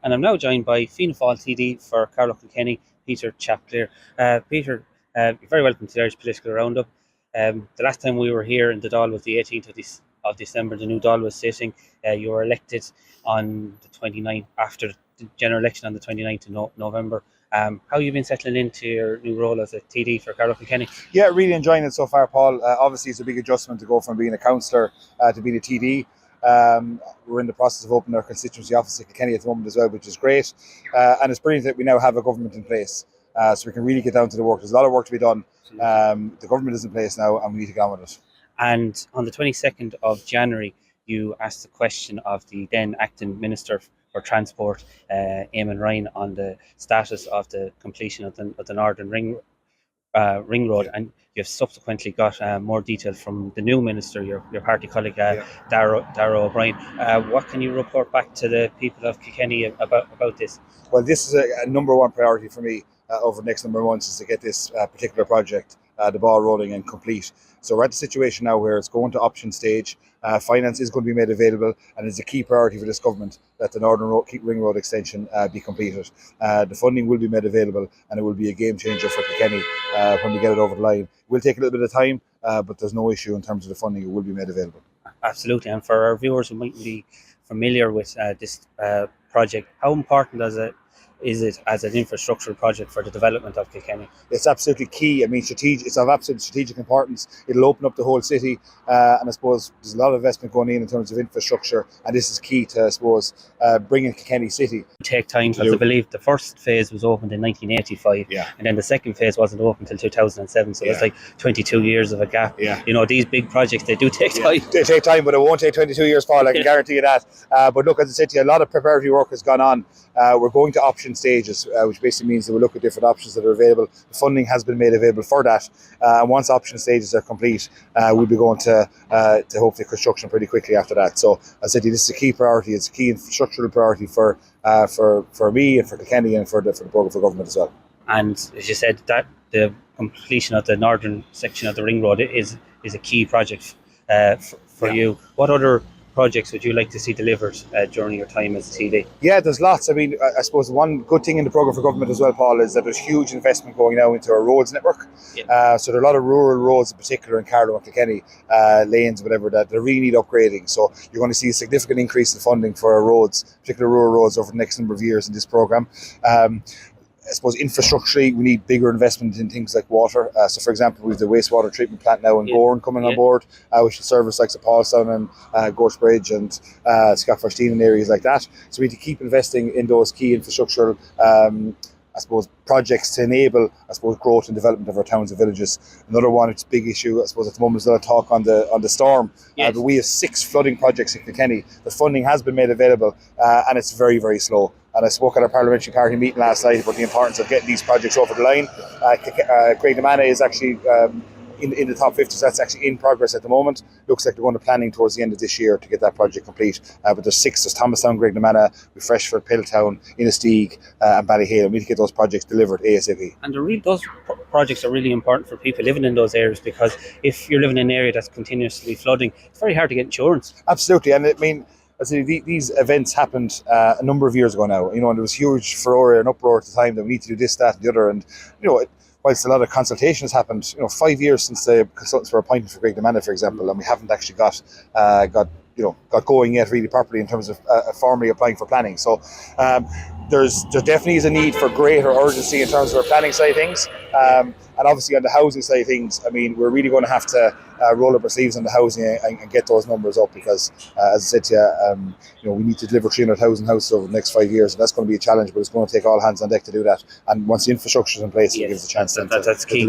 and I'm now joined by Fianna TD for Carlow KIlkenny, Peter Chap Cleere. Peter, you're very welcome to the Irish Political Roundup. The last time we were here in the Dála was the 18th of December. The new Dála was sitting. You were elected on the 29th, after the general election on the 29th of November. How have you been settling into your new role as a TD for Carlow KIlkenny? Yeah, really enjoying it so far, Paul. Obviously, it's a big adjustment to go from being a councillor to being a TD. We're in the process of opening our constituency office at Kilkenny at the moment as well, which is great. And it's brilliant that we now have a government in place, so we can really get down to the work. There's a lot of work to be done. The government is in place now, and we need to get on with it. And on the 22nd of January, you asked the question of the then acting Minister for Transport, Eamon Ryan, on the status of the completion of the Northern Ring Road, and you've subsequently got more detail from the new minister, your party colleague, Dála O'Brien. What can you report back to the people of Kilkenny about this? Well, this is a number one priority for me over the next number of months, is to get this particular project, the ball rolling and complete. So we're at the situation now where it's going to option stage. Finance is going to be made available, and it's a key priority for this government that the Northern Ring Road extension be completed. The funding will be made available, and it will be a game changer for Kilkenny when we get it over the line. It will take a little bit of time, but there's no issue in terms of the funding. It will be made available. Absolutely. And for our viewers who mightn't be familiar with this project, how important is it as an infrastructural project for the development of Kilkenny? It's absolutely key. I mean, it's of absolute strategic importance. It'll open up the whole city, and I suppose there's a lot of investment going in terms of infrastructure, and this is key to, I suppose, bringing Kilkenny city. It take time, because I believe the first phase was opened in 1985, and then the second phase wasn't open until 2007, so it's like 22 years of a gap. You know, these big projects, they do take time. They take time, but it won't take 22 years, Paul, I can guarantee you that. But look, as I said to you, a lot of preparatory work has gone on. We're going to option stages, which basically means that we'll look at different options that are available. The funding has been made available for that, and once option stages are complete, we'll be going to hopefully construction pretty quickly after that. So as I said to you, this is a key priority. It's a key infrastructural priority for me and for Kilkenny and for the programme for government as well. And as you said, that the completion of the northern section of the ring road is a key project for you. What other projects would you like to see delivered during your time as a TD? Yeah, there's lots. I mean, I suppose one good thing in the programme for government as well, Paul, is that there's huge investment going now into our roads network. So there are a lot of rural roads, in particular in Carlow and Kilkenny, lanes, whatever, that they really need upgrading. So you're going to see a significant increase in funding for our roads, particularly rural roads, over the next number of years in this programme. I suppose infrastructurally, we need bigger investment in things like water. So, for example, we have the wastewater treatment plant now in Gorn coming on board, which will service like Paulstown and Gorse Bridge and Scafferstein and areas like that. So we need to keep investing in those key infrastructural I suppose, projects to enable, I suppose, growth and development of our towns and villages. Another one, it's a big issue, I suppose, at the moment, is a lot of talk on the storm. But we have 6 flooding projects in Kilkenny. The funding has been made available, and it's very, very slow. And I spoke at our parliamentary party meeting last night about the importance of getting these projects over the line. Craignamanagh is actually in the top 50, so that's actually in progress at the moment. Looks like they're going to planning towards the end of this year to get that project complete. But there's 6, there's Thomastown, Craignamanagh, with Freshford, Piltown, Innisteague and Ballyhale. We need to get those projects delivered ASAP. And those projects are really important for people living in those areas, because if you're living in an area that's continuously flooding, it's very hard to get insurance. Absolutely, and I mean, these events happened a number of years ago now, and there was huge furore and uproar at the time that we need to do this, that and the other, and whilst a lot of consultation has happened, 5 years since the consultants were appointed for Craignamanagh, for example, and we haven't actually got going yet really properly in terms of formally applying for planning. So there definitely is a need for greater urgency in terms of our planning side of things, and obviously on the housing side of things, I mean, we're really going to have to roll up our sleeves on the housing and get those numbers up, because as I said to you, we need to deliver 300,000 houses over the next 5 years, and that's going to be a challenge, but it's going to take all hands on deck to do that. And once the infrastructure is in place, it gives a chance. That's key.